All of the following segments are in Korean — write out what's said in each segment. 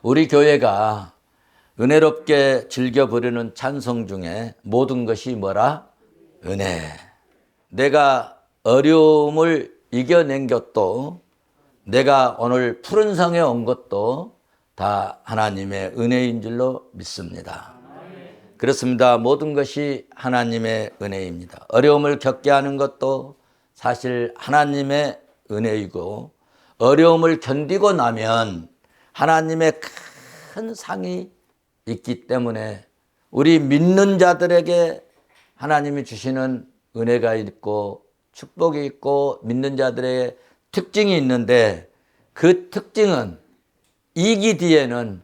우리 교회가 은혜롭게 즐겨 부르는 찬송 중에 모든 것이 뭐라? 은혜. 내가 어려움을 이겨낸 것도, 내가 오늘 푸른 성에 온 것도 다 하나님의 은혜인 줄로 믿습니다. 그렇습니다. 모든 것이 하나님의 은혜입니다. 어려움을 겪게 하는 것도 사실 하나님의 은혜이고, 어려움을 견디고 나면 하나님의 큰 상이 있기 때문에 우리 믿는 자들에게 하나님이 주시는 은혜가 있고 축복이 있고 믿는 자들의 특징이 있는데, 그 특징은 이기 뒤에는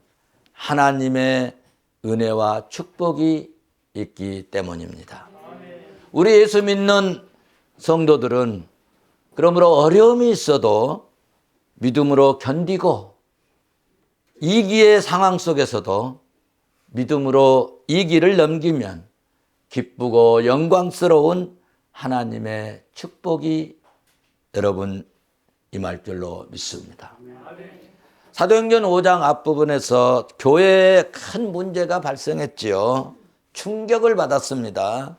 하나님의 은혜와 축복이 있기 때문입니다. 우리 예수 믿는 성도들은 그러므로 어려움이 있어도 믿음으로 견디고, 위기의 상황 속에서도 믿음으로 이 길을 넘기면 기쁘고 영광스러운 하나님의 축복이 여러분 임할 줄로 믿습니다. 사도행전 5장 앞부분에서 교회에 큰 문제가 발생했지요. 충격을 받았습니다.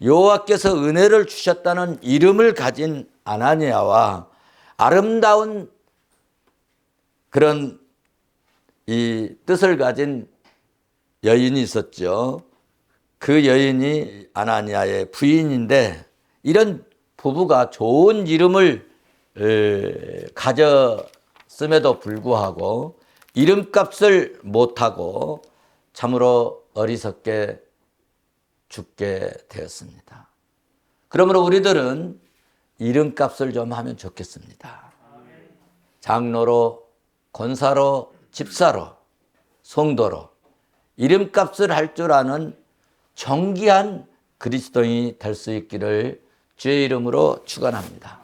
여호와께서 은혜를 주셨다는 이름을 가진 아나니아와 아름다운 그런 이 뜻을 가진 여인이 있었죠. 그 여인이 아나니아의 부인인데, 이런 부부가 좋은 이름을 가졌음에도 불구하고 이름값을 못하고 참으로 어리석게 죽게 되었습니다. 그러므로 우리들은 이름값을 좀 하면 좋겠습니다. 장로로, 권사로, 집사로, 성도로 이름값을 할 줄 아는 정기한 그리스도인이 될 수 있기를 주의 이름으로 축원합니다.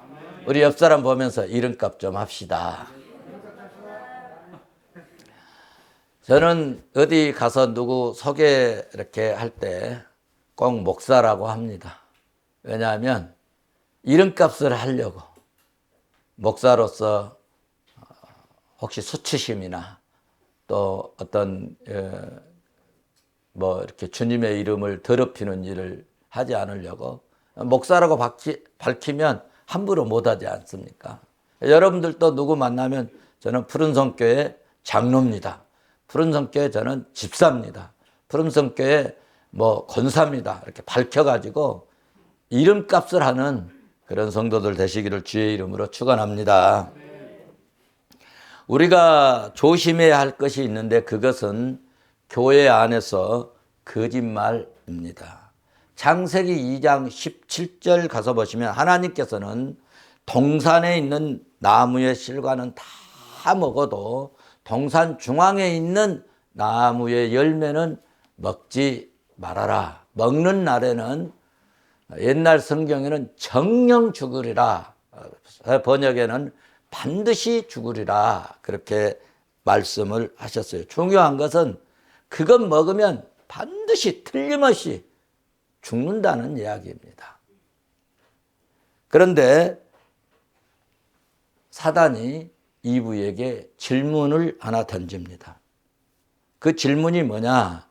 우리 옆 사람 보면서 이름값 좀 합시다. 저는 어디 가서 누구 소개 이렇게 할 때 꼭 목사라고 합니다. 왜냐하면 이름값을 하려고. 목사로서 혹시 수치심이나 또 어떤 뭐 이렇게 주님의 이름을 더럽히는 일을 하지 않으려고 목사라고 밝히면 함부로 못하지 않습니까? 여러분들도 누구 만나면 저는 푸른성교회 장로입니다. 푸른성교회 저는 집사입니다. 푸른성교회 뭐 권사입니다. 이렇게 밝혀가지고 이름값을 하는 그런 성도들 되시기를 주의 이름으로 축원합니다. 우리가 조심해야 할 것이 있는데, 그것은 교회 안에서 거짓말입니다. 창세기 2장 17절 가서 보시면 하나님께서는 동산에 있는 나무의 실과는 다 먹어도 동산 중앙에 있는 나무의 열매는 먹지 말아라. 먹는 날에는, 옛날 성경에는 정령 죽으리라, 번역에는 반드시 죽으리라, 그렇게 말씀을 하셨어요. 중요한 것은 그것 먹으면 반드시 틀림없이 죽는다는 이야기입니다. 그런데 사단이 이브에게 질문을 하나 던집니다. 그 질문이 뭐냐?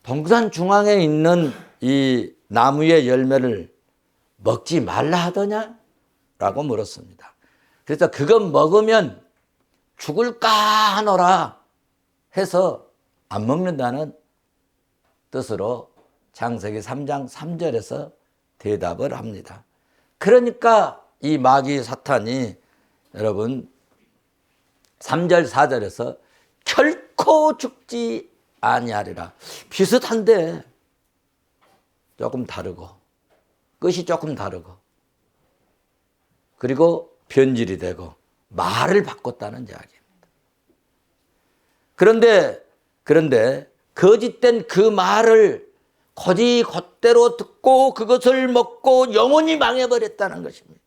동산 중앙에 있는 이 나무의 열매를 먹지 말라 하더냐? 라고 물었습니다. 그래서 그것 먹으면 죽을까 하노라 해서 안 먹는다는 뜻으로 창세기 3장 3절에서 대답을 합니다. 그러니까 이 마귀 사탄이 여러분 3절 4절에서 결코 죽지 아니하리라. 비슷한데 조금 다르고 끝이 조금 다르고, 그리고 변질이 되고 말을 바꿨다는 이야기입니다. 그런데 거짓된 그 말을 곧대로 듣고 그것을 먹고 영원히 망해버렸다는 것입니다.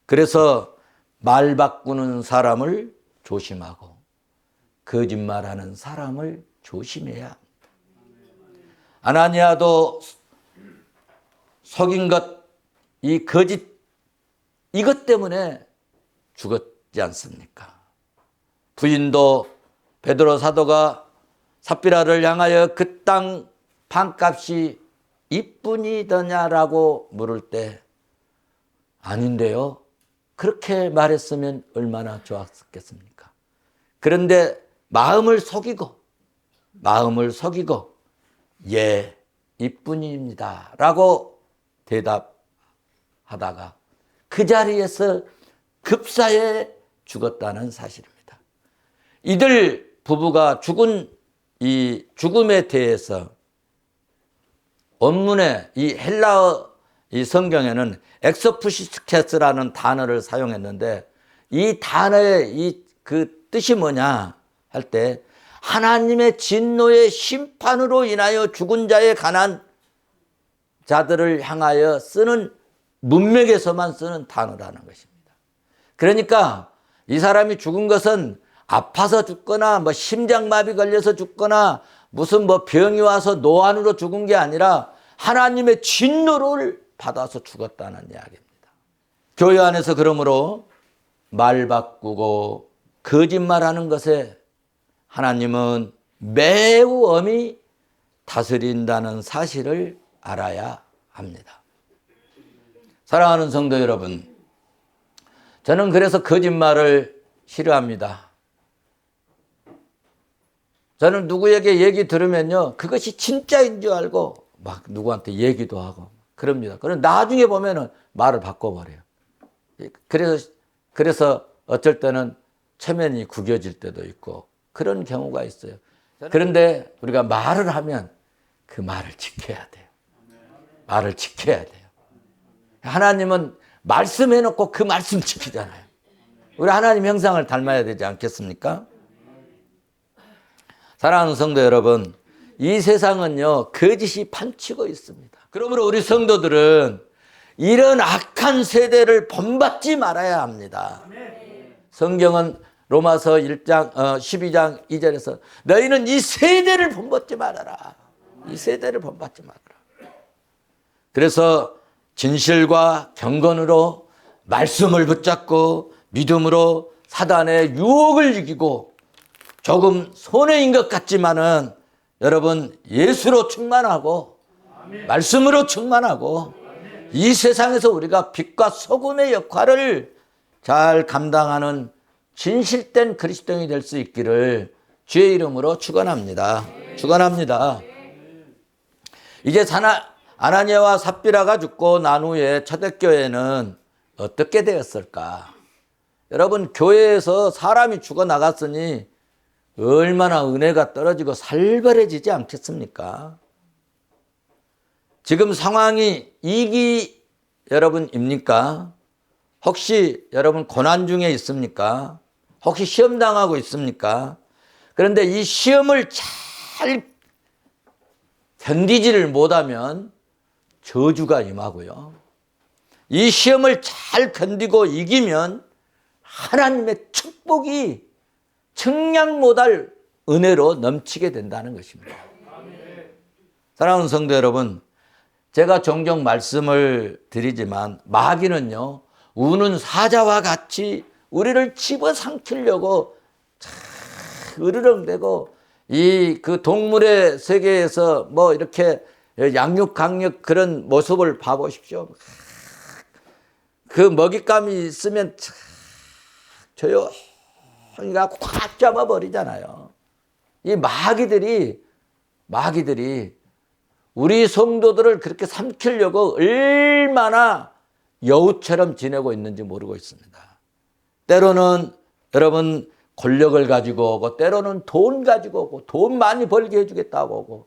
그래서 말 바꾸는 사람을 조심하고 거짓말하는 사람을 조심해야 합니다. 아나니아도 속인 것, 이 거짓, 이것 때문에 죽었지 않습니까? 부인도 베드로 사도가 삽비라를 향하여 그 땅 반값이 이뿐이더냐라고 물을 때 아닌데요. 그렇게 말했으면 얼마나 좋았겠습니까? 그런데 마음을 속이고 예, 이뿐입니다 라고 대답하다가 그 자리에서 급사에 죽었다는 사실입니다. 이들 부부가 죽은 이 죽음에 대해서 원문에 이 헬라어 이 성경에는 엑소푸시스케스라는 단어를 사용했는데 이 단어의 이 그 뜻이 뭐냐 할 때 하나님의 진노의 심판으로 인하여 죽은 자에 관한 자들을 향하여 쓰는 문맥에서만 쓰는 단어라는 것입니다. 그러니까 이 사람이 죽은 것은 아파서 죽거나 뭐 심장마비 걸려서 죽거나 무슨 뭐 병이 와서 노안으로 죽은 게 아니라 하나님의 진노를 받아서 죽었다는 이야기입니다. 교회 안에서 그러므로 말 바꾸고 거짓말하는 것에 하나님은 매우 엄히 다스린다는 사실을 알아야 합니다. 사랑하는 성도 여러분, 저는 그래서 거짓말을 싫어합니다. 저는 누구에게 얘기 들으면요, 그것이 진짜인 줄 알고 막 누구한테 얘기도 하고 그럽니다. 그럼 나중에 보면은 말을 바꿔버려요. 그래서 어쩔 때는 체면이 구겨질 때도 있고 그런 경우가 있어요. 그런데 우리가 말을 하면 그 말을 지켜야 돼요. 말을 지켜야 돼요. 하나님은 말씀해놓고 그 말씀 지키잖아요. 우리 하나님 형상을 닮아야 되지 않겠습니까? 사랑하는 성도 여러분, 이 세상은요 거짓이 판치고 있습니다. 그러므로 우리 성도들은 이런 악한 세대를 본받지 말아야 합니다. 성경은 로마서 1장 12장 2절에서 너희는 이 세대를 본받지 말아라. 이 세대를 본받지 말아라. 그래서 진실과 경건으로 말씀을 붙잡고 믿음으로 사단의 유혹을 이기고 조금 손해인 것 같지만은 여러분 예수로 충만하고 말씀으로 충만하고 이 세상에서 우리가 빛과 소금의 역할을 잘 감당하는 진실된 그리스도인이 될 수 있기를 주의 이름으로 축원합니다. 축원합니다. 이제 아나니아와 삽비라가 죽고 난 후에 초대교회는 어떻게 되었을까? 여러분, 교회에서 사람이 죽어 나갔으니 얼마나 은혜가 떨어지고 살벌해지지 않겠습니까? 지금 상황이 이기 여러분입니까? 혹시 여러분 고난 중에 있습니까? 혹시 시험 당하고 있습니까? 그런데 이 시험을 잘 견디지를 못하면 저주가 임하고요. 이 시험을 잘 견디고 이기면 하나님의 축복이 측량 못할 은혜로 넘치게 된다는 것입니다. 사랑하는 성도 여러분, 제가 종종 말씀을 드리지만 마귀는요, 우는 사자와 같이 우리를 집어삼키려고 으르렁대고 그 동물의 세계에서 뭐 이렇게 양육강력 그런 모습을 봐보십시오. 그 먹잇감이 있으면 조용히 가고 꽉 잡아버리잖아요. 이 마귀들이 우리 성도들을 그렇게 삼키려고 얼마나 여우처럼 지내고 있는지 모르고 있습니다. 때로는 여러분 권력을 가지고 오고 때로는 돈 가지고 오고 돈 많이 벌게 해주겠다고 오고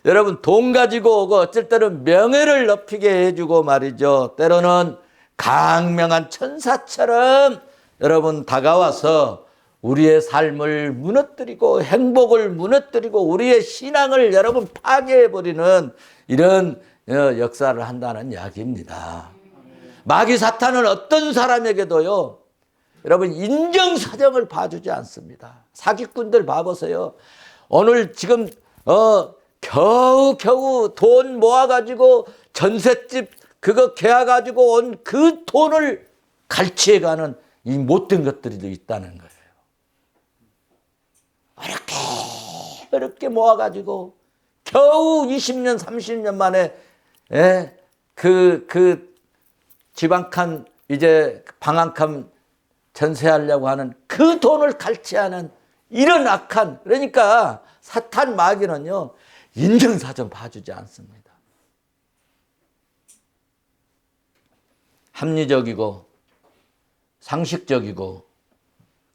여러분 돈 가지고 오고 어쩔 때는 명예를 높이게 해주고 말이죠. 때로는 강명한 천사처럼 여러분 다가와서 우리의 삶을 무너뜨리고 행복을 무너뜨리고 우리의 신앙을 여러분 파괴해버리는 이런 역사를 한다는 이야기입니다. 마귀 사탄은 어떤 사람에게도요, 여러분 인정사정을 봐주지 않습니다. 사기꾼들 봐보세요. 오늘 지금 겨우 돈 모아가지고 전셋집 그거 계약가지고 온 그 돈을 갈취해가는 이 못된 것들이 있다는 거예요. 어렵게 모아가지고 겨우 20년, 30년 만에 그 지방칸 이제 방한칸 전세하려고 하는 그 돈을 갈취하는 이런 악한, 그러니까 사탄 마귀는요 인정사정 봐주지 않습니다. 합리적이고 상식적이고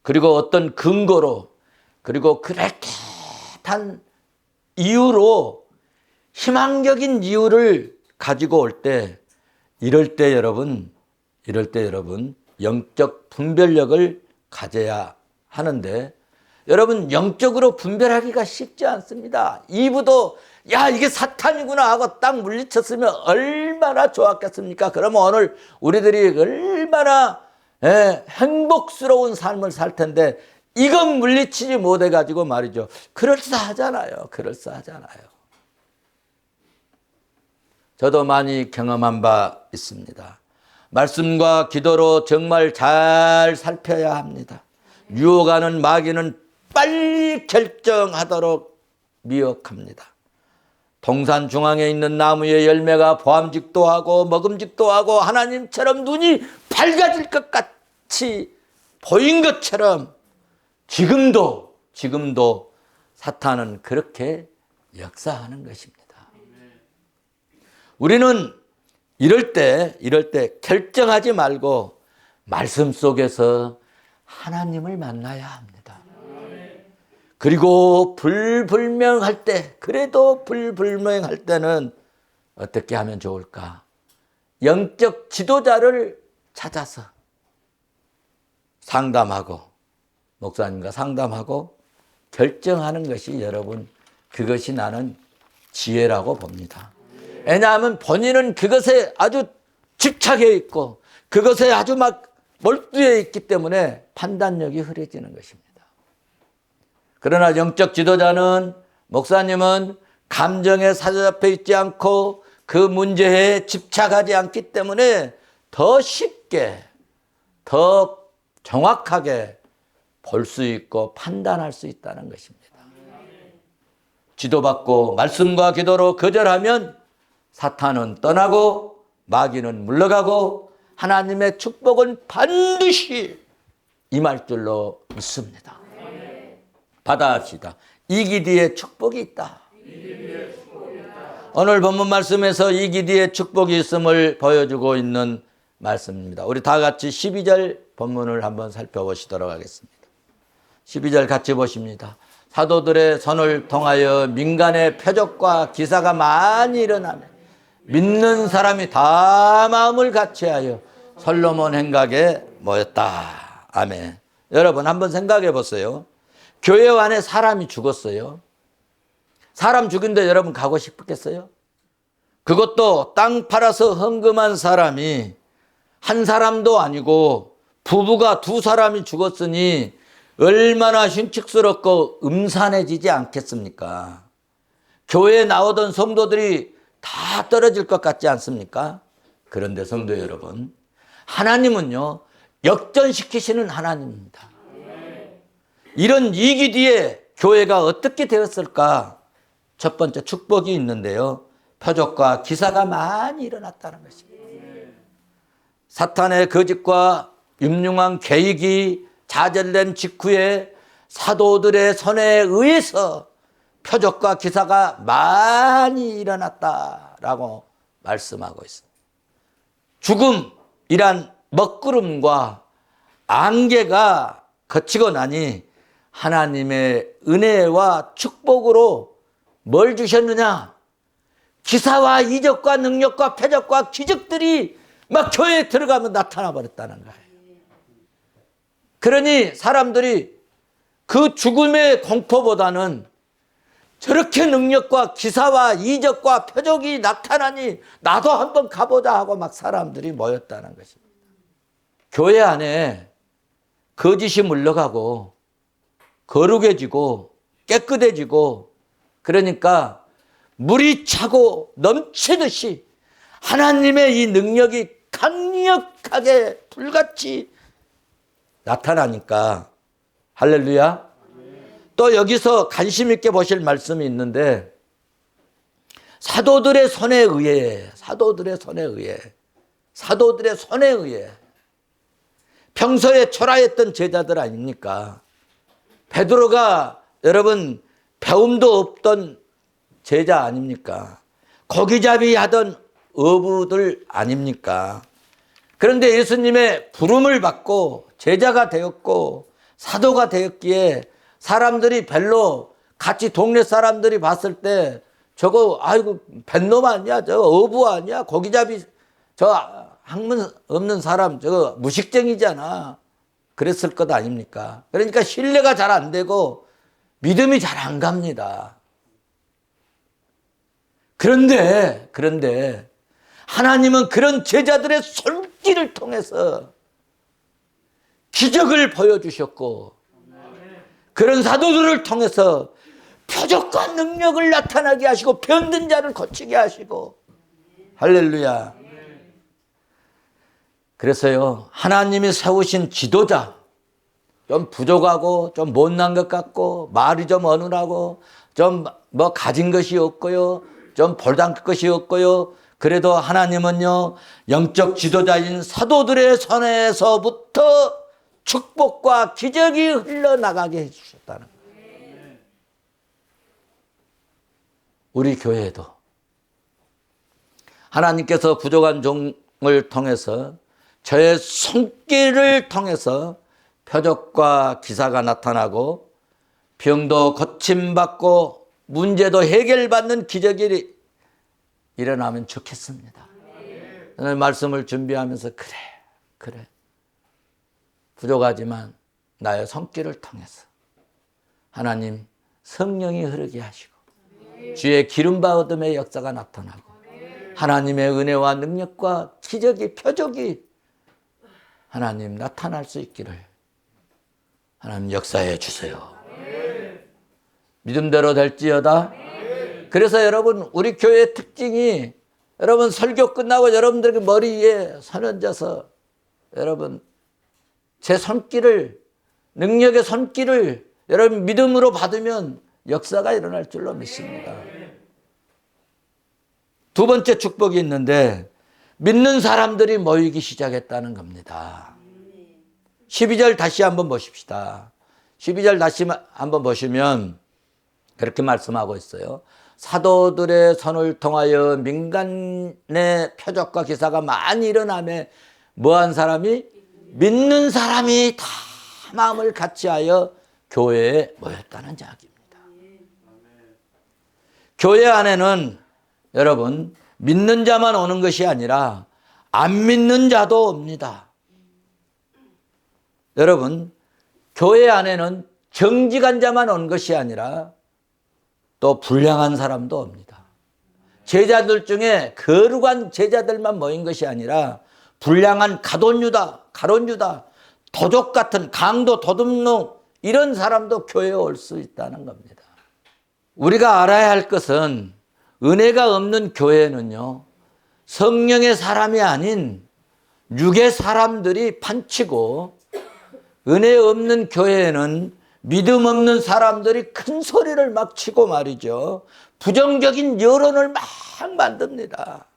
그리고 어떤 근거로 그리고 그럴듯한 이유로 희망적인 이유를 가지고 올 때 이럴 때 여러분 영적 분별력을 가져야 하는데 여러분 영적으로 분별하기가 쉽지 않습니다. 이브도 야 이게 사탄이구나 하고 딱 물리쳤으면 얼마나 좋았겠습니까? 그러면 오늘 우리들이 얼마나 행복스러운 삶을 살 텐데 이건 물리치지 못해가지고 말이죠. 그럴싸하잖아요. 저도 많이 경험한 바 있습니다. 말씀과 기도로 정말 잘 살펴야 합니다. 유혹하는 마귀는 빨리 결정하도록 미혹합니다. 동산 중앙에 있는 나무의 열매가 보암직도 하고 먹음직도 하고 하나님처럼 눈이 밝아질 것 같이 보인 것처럼 지금도 사탄은 그렇게 역사하는 것입니다. 우리는 이럴 때 결정하지 말고 말씀 속에서 하나님을 만나야 합니다. 그리고 불분명할 때, 그래도 불분명할 때는 어떻게 하면 좋을까? 영적 지도자를 찾아서 상담하고 목사님과 상담하고 결정하는 것이 여러분 그것이 나는 지혜라고 봅니다. 왜냐하면 본인은 그것에 아주 집착해 있고 그것에 아주 막 몰두해 있기 때문에 판단력이 흐려지는 것입니다. 그러나 영적 지도자는 목사님은 감정에 사로잡혀 있지 않고 그 문제에 집착하지 않기 때문에 더 쉽게 더 정확하게 볼 수 있고 판단할 수 있다는 것입니다. 지도받고 말씀과 기도로 거절하면 사탄은 떠나고 마귀는 물러가고 하나님의 축복은 반드시 임할 줄로 믿습니다. 받아합시다. 이기디의 축복이 있다. 오늘 본문 말씀에서 이기디의 축복이 있음을 보여주고 있는 말씀입니다. 우리 다 같이 12절 본문을 한번 살펴보시도록 하겠습니다. 12절 같이 보십니다. 사도들의 손을 통하여 민간의 표적과 기사가 많이 일어나며 믿는 사람이 다 마음을 같이하여 솔로몬 행각에 모였다. 아멘. 여러분 한번 생각해 보세요. 교회 안에 사람이 죽었어요. 사람 죽인데 여러분 가고 싶겠어요? 그것도 땅 팔아서 헌금한 사람이 한 사람도 아니고 부부가 두 사람이 죽었으니 얼마나 흉측스럽고 음산해지지 않겠습니까? 교회에 나오던 성도들이 다 떨어질 것 같지 않습니까? 그런데 성도 여러분, 하나님은요 역전시키시는 하나님입니다. 이런 위기 뒤에 교회가 어떻게 되었을까? 첫 번째 축복이 있는데요, 표적과 기사가 많이 일어났다는 것입니다. 사탄의 거짓과 음흉한 계획이 좌절된 직후에 사도들의 손에 의해서 표적과 기사가 많이 일어났다라고 말씀하고 있습니다. 죽음이란 먹구름과 안개가 거치고 나니 하나님의 은혜와 축복으로 뭘 주셨느냐? 기사와 이적과 능력과 표적과 기적들이 막 교회에 들어가면 나타나 버렸다는 거예요. 그러니 사람들이 그 죽음의 공포보다는 저렇게 능력과 기사와 이적과 표적이 나타나니 나도 한번 가보자 하고 막 사람들이 모였다는 것입니다. 교회 안에 거짓이 물러가고 거룩해지고 깨끗해지고 그러니까 물이 차고 넘치듯이 하나님의 이 능력이 강력하게 불같이 나타나니까 할렐루야. 또 여기서 관심 있게 보실 말씀이 있는데 사도들의 손에 의해 평소에 초라했던 제자들 아닙니까? 베드로가 여러분 배움도 없던 제자 아닙니까? 고기잡이 하던 어부들 아닙니까? 그런데 예수님의 부름을 받고 제자가 되었고 사도가 되었기에 사람들이 별로 같이 동네 사람들이 봤을 때 저거 아이고 뱃놈 아니야? 저거 어부 아니야? 고기잡이 저 학문 없는 사람 저거 무식쟁이잖아. 그랬을 것 아닙니까? 그러니까 신뢰가 잘 안 되고 믿음이 잘 안 갑니다. 그런데 하나님은 그런 제자들의 손길을 통해서 기적을 보여주셨고 그런 사도들을 통해서 표적과 능력을 나타나게 하시고 병든 자를 고치게 하시고 할렐루야. 그래서요 하나님이 세우신 지도자 좀 부족하고 좀 못난 것 같고 말이 좀 어눌하고 좀 뭐 가진 것이 없고요 좀 볼당 것이 없고요 그래도 하나님은요 영적 지도자인 사도들의 손에서부터 축복과 기적이 흘러나가게 해주셨다는 거예요. 우리 교회에도 하나님께서 부족한 종을 통해서 저의 손길을 통해서 표적과 기사가 나타나고 병도 고침받고 문제도 해결받는 기적이 일어나면 좋겠습니다. 오늘 말씀을 준비하면서 그래 부족하지만 나의 손길을 통해서 하나님 성령이 흐르게 하시고 주의 기름 받음의 역사가 나타나고 하나님의 은혜와 능력과 기적이 표적이 하나님 나타날 수 있기를 하나님 역사해 주세요. 믿음대로 될지어다. 그래서 여러분 우리 교회의 특징이 여러분 설교 끝나고 여러분들에게 머리 위에 손 얹어서 여러분 제 손길을 능력의 손길을 여러분 믿음으로 받으면 역사가 일어날 줄로 믿습니다. 두 번째 축복이 있는데 믿는 사람들이 모이기 시작했다는 겁니다. 12절 다시 한번 보십시다. 12절 다시 한번 보시면 그렇게 말씀하고 있어요. 사도들의 손을 통하여 민간의 표적과 기사가 많이 일어나며 뭐한 사람이? 믿는 사람이 다 마음을 같이하여 교회에 모였다는 이야기입니다. 교회 안에는 여러분 믿는 자만 오는 것이 아니라 안 믿는 자도 옵니다. 여러분 교회 안에는 정직한 자만 온 것이 아니라 또 불량한 사람도 옵니다. 제자들 중에 거룩한 제자들만 모인 것이 아니라 불량한 가론유다, 도적 같은 강도, 도둑놈 이런 사람도 교회에 올 수 있다는 겁니다. 우리가 알아야 할 것은 은혜가 없는 교회는요 성령의 사람이 아닌 육의 사람들이 판치고 은혜 없는 교회에는 믿음 없는 사람들이 큰 소리를 막 치고 말이죠. 부정적인 여론을 막 만듭니다.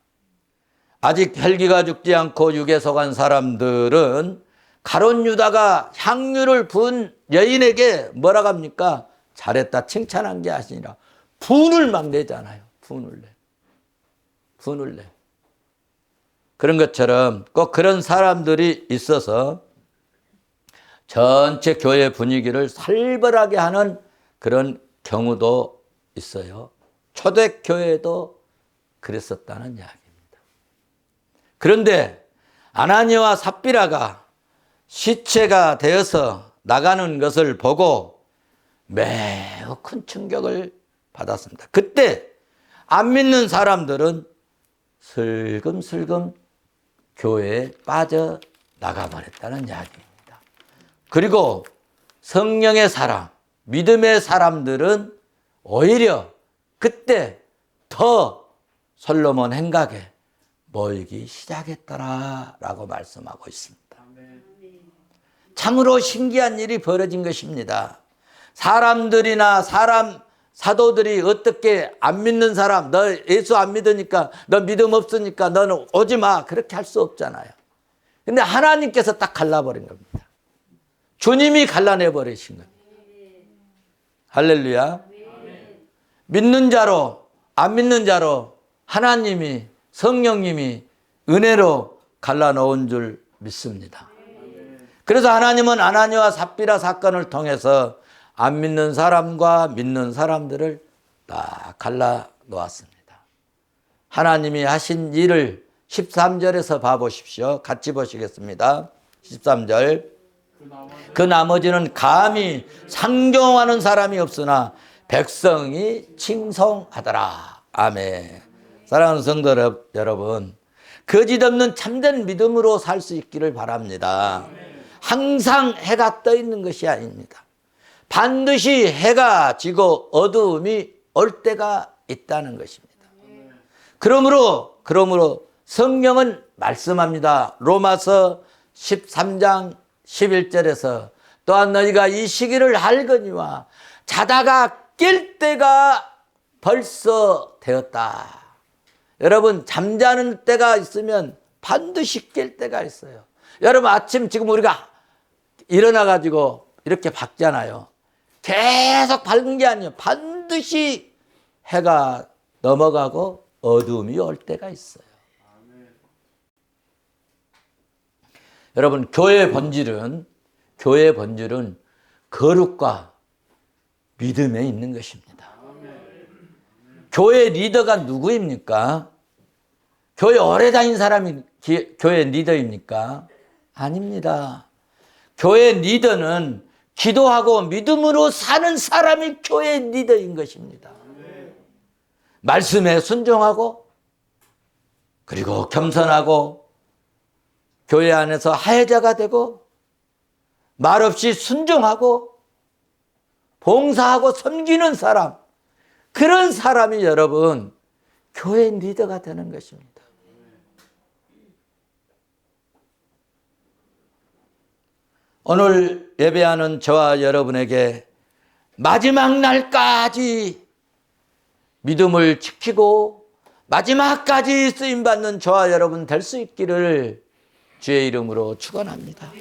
아직 혈기가 죽지 않고 육에 속한 사람들은 가룟 유다가 향유를 부은 여인에게 뭐라고 합니까? 잘했다 칭찬한 게 아니라 분을 막 내잖아요. 분을 내. 그런 것처럼 꼭 그런 사람들이 있어서 전체 교회 분위기를 살벌하게 하는 그런 경우도 있어요. 초대교회도 그랬었다는 이야기입니다. 그런데 아나니아와 삽비라가 시체가 되어서 나가는 것을 보고 매우 큰 충격을 받았습니다. 그때 안 믿는 사람들은 슬금슬금 교회에 빠져나가버렸다는 이야기입니다. 그리고 성령의 사람, 믿음의 사람들은 오히려 그때 더 솔로몬 행각에 모이기 시작했더라라고 말씀하고 있습니다. 참으로 신기한 일이 벌어진 것입니다. 사람들이나 사도들이 어떻게 안 믿는 사람, 너 예수 안 믿으니까, 너 믿음 없으니까 너는 오지 마. 그렇게 할 수 없잖아요. 근데 하나님께서 딱 갈라버린 겁니다. 주님이 갈라내 버리신 겁니다. 할렐루야. 믿는 자로, 안 믿는 자로 하나님이, 성령님이 은혜로 갈라놓은 줄 믿습니다. 그래서 하나님은 아나니와 삽비라 사건을 통해서 안 믿는 사람과 믿는 사람들을 다 갈라놓았습니다. 하나님이 하신 일을 13절에서 봐보십시오. 같이 보시겠습니다. 13절. 그 나머지는 감히 상종하는 사람이 없으나 백성이 칭송하더라. 아멘. 사랑하는 성도 여러분, 거짓 없는 참된 믿음으로 살 수 있기를 바랍니다. 항상 해가 떠 있는 것이 아닙니다. 반드시 해가 지고 어두움이 올 때가 있다는 것입니다. 그러므로 성경은 말씀합니다. 로마서 13장 11절에서 또한 너희가 이 시기를 알거니와 자다가 깰 때가 벌써 되었다. 여러분, 잠자는 때가 있으면 반드시 깰 때가 있어요. 여러분, 아침 지금 우리가 일어나가지고 이렇게 밝잖아요. 계속 밝은 게 아니에요. 반드시 해가 넘어가고 어두움이 올 때가 있어요. 여러분, 교회의 본질은 거룩과 믿음에 있는 것입니다. 교회 리더가 누구입니까? 교회 오래 다닌 사람이 교회 리더입니까? 아닙니다. 교회 리더는 기도하고 믿음으로 사는 사람이 교회 리더인 것입니다. 말씀에 순종하고 그리고 겸손하고 교회 안에서 하회자가 되고 말없이 순종하고 봉사하고 섬기는 사람, 그런 사람이 여러분 교회 리더가 되는 것입니다. 오늘 예배하는 저와 여러분에게 마지막 날까지 믿음을 지키고 마지막까지 쓰임받는 저와 여러분 될 수 있기를 주의 이름으로 축원합니다.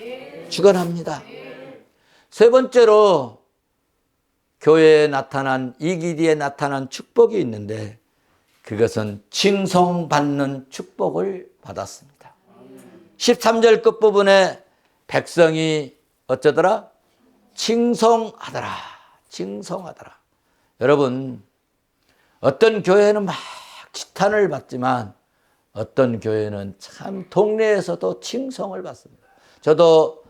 축원합니다. 세 번째로 교회에 나타난, 이 기디에 나타난 축복이 있는데 그것은 칭송받는 축복을 받았습니다. 13절 끝부분에 백성이 어쩌더라? 칭송하더라. 칭송하더라. 여러분, 어떤 교회는 막 지탄을 받지만 어떤 교회는 참 동네에서도 칭송을 받습니다. 저도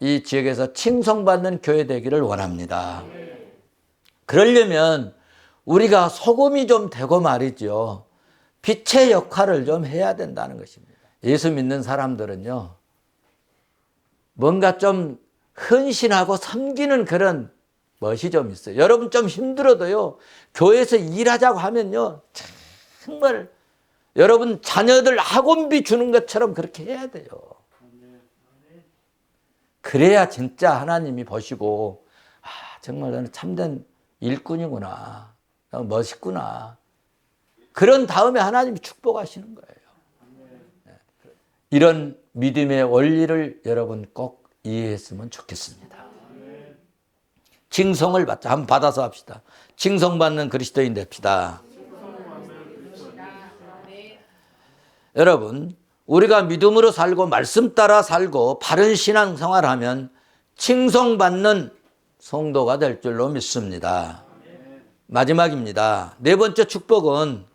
이 지역에서 칭송받는 교회 되기를 원합니다. 그러려면 우리가 소금이 좀 되고 말이죠. 빛의 역할을 좀 해야 된다는 것입니다. 예수 믿는 사람들은요, 뭔가 좀 헌신하고 섬기는 그런 멋이 좀 있어요. 여러분 좀 힘들어도요, 교회에서 일하자고 하면요, 정말 여러분 자녀들 학원비 주는 것처럼 그렇게 해야 돼요. 그래야 진짜 하나님이 보시고, 아, 정말 너는 참된 일꾼이구나, 멋있구나. 그런 다음에 하나님이 축복하시는 거예요. 이런 믿음의 원리를 여러분 꼭 이해했으면 좋겠습니다. 칭송을 받자. 한번 받아서 합시다. 칭송받는 그리스도인 됩시다. 여러분, 우리가 믿음으로 살고 말씀 따라 살고 바른 신앙생활하면 칭송받는 성도가 될 줄로 믿습니다. 마지막입니다. 네 번째 축복은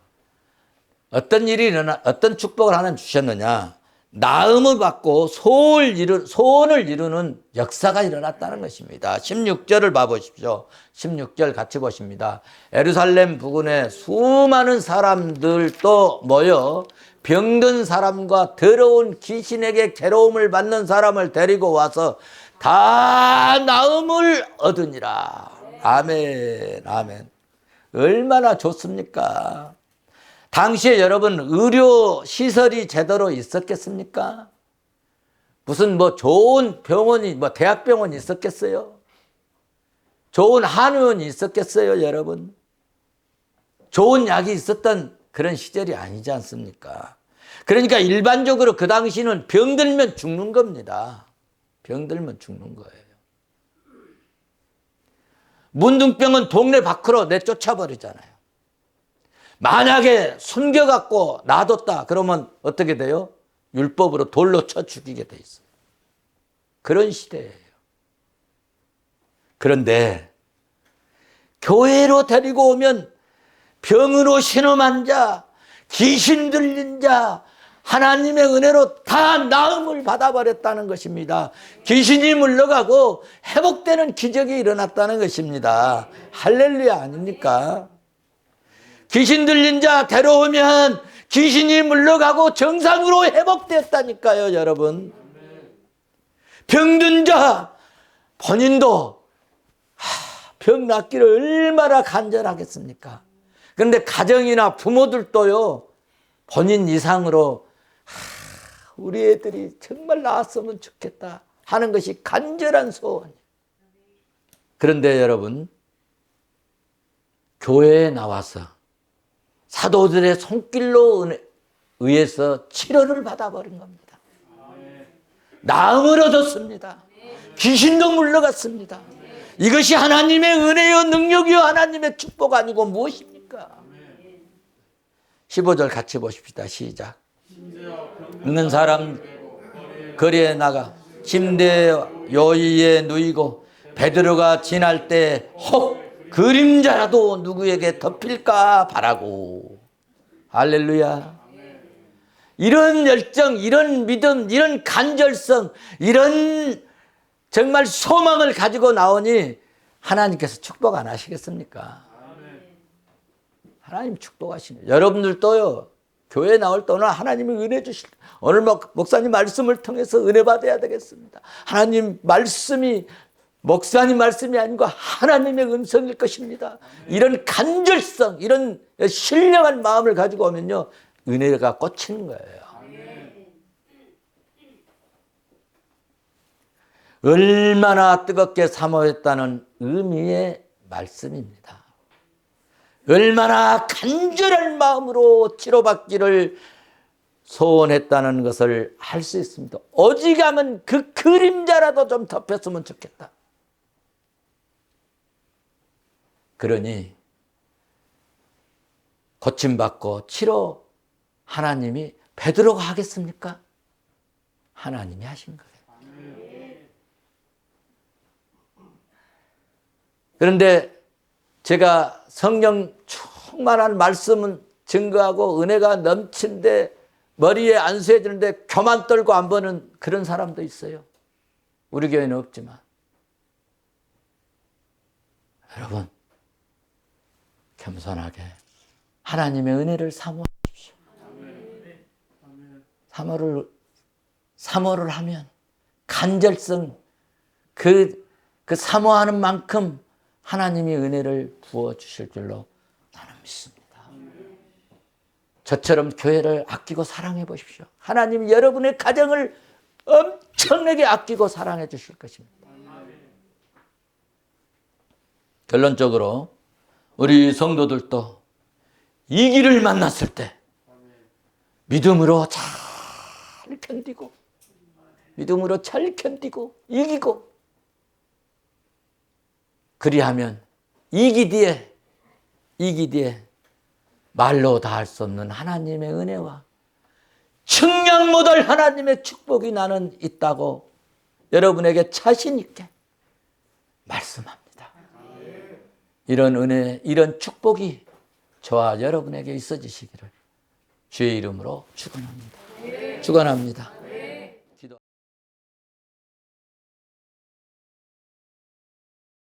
어떤 축복을 하나 주셨느냐? 나음을 받고 소원을 이루는 역사가 일어났다는 것입니다. 16절을 봐보십시오. 16절 같이 보십니다. 예루살렘 부근에 수많은 사람들도 모여 병든 사람과 더러운 귀신에게 괴로움을 받는 사람을 데리고 와서 다 나음을 얻으니라. 아멘, 아멘. 얼마나 좋습니까? 당시에 여러분 의료 시설이 제대로 있었겠습니까? 무슨 뭐 좋은 병원이, 대학병원이 있었겠어요? 좋은 한의원이 있었겠어요, 여러분? 좋은 약이 있었던 그런 시절이 아니지 않습니까? 그러니까 일반적으로 그 당시는 병들면 죽는 겁니다. 병들면 죽는 거예요. 문둥병은 동네 밖으로 내쫓아버리잖아요. 만약에 숨겨갖고 놔뒀다 그러면 어떻게 돼요? 율법으로 돌로 쳐 죽이게 돼 있어요. 그런 시대예요. 그런데 교회로 데리고 오면 병으로 신음한 자, 귀신 들린 자, 하나님의 은혜로 다 나음을 받아버렸다는 것입니다. 귀신이 물러가고 회복되는 기적이 일어났다는 것입니다. 할렐루야 아닙니까? 귀신 들린 자 데려오면 귀신이 물러가고 정상으로 회복됐다니까요, 여러분. 병든 자 본인도 병 낫기를 얼마나 간절하겠습니까? 그런데 가정이나 부모들도요, 본인 이상으로 우리 애들이 정말 나았으면 좋겠다 하는 것이 간절한 소원이에요. 그런데 여러분, 교회에 나와서 사도들의 손길로 의해서 치료를 받아버린 겁니다. 나음을 얻었습니다. 귀신도 물러갔습니다. 이것이 하나님의 은혜요 능력이요 하나님의 축복 아니고 무엇입니까? 15절 같이 보십시다. 시작. 있는 사람 거리에 나가 침대 요이에 누이고 베드로가 지날 때 혹 그림자라도 누구에게 덮일까 바라고. 할렐루야. 이런 열정, 이런 믿음, 이런 간절성, 이런 정말 소망을 가지고 나오니 하나님께서 축복 안 하시겠습니까? 하나님 축복하시네. 여러분들도요, 교회 나올 때 오늘 하나님이 은혜 주실, 오늘 목사님 말씀을 통해서 은혜 받아야 되겠습니다. 하나님 말씀이 목사님 말씀이 아니고 하나님의 음성일 것입니다. 이런 간절성, 이런 신령한 마음을 가지고 오면요, 은혜가 꽂히는 거예요. 얼마나 뜨겁게 사모했다는 의미의 말씀입니다. 얼마나 간절한 마음으로 치료받기를 소원했다는 것을 알 수 있습니다. 어지간하면 그 그림자라도 좀 덮였으면 좋겠다. 그러니 고침받고 치료 하나님이 베드로가 하겠습니까? 하나님이 하신 거예요. 그런데 제가 성령 충만한 말씀은 증거하고 은혜가 넘치는데 머리에 안 쇠지는데 교만 떨고 안 보는 그런 사람도 있어요. 우리 교회는 없지만. 여러분, 겸손하게 하나님의 은혜를 사모하십시오. 사모를 하면 간절성, 그 사모하는 만큼 하나님이 은혜를 부어주실 줄로 나는 믿습니다. 저처럼 교회를 아끼고 사랑해 보십시오. 하나님이 여러분의 가정을 엄청나게 아끼고 사랑해 주실 것입니다. 결론적으로 우리 성도들도 이 길을 만났을 때 믿음으로 잘 견디고, 믿음으로 잘 견디고 이기고, 그리하면 이기 뒤에 말로 다 할 수 없는 하나님의 은혜와 측량 못할 하나님의 축복이 나는 있다고 여러분에게 자신 있게 말씀합니다. 이런 은혜, 이런 축복이 저와 여러분에게 있어지시기를 주의 이름으로 축원합니다. 축원합니다.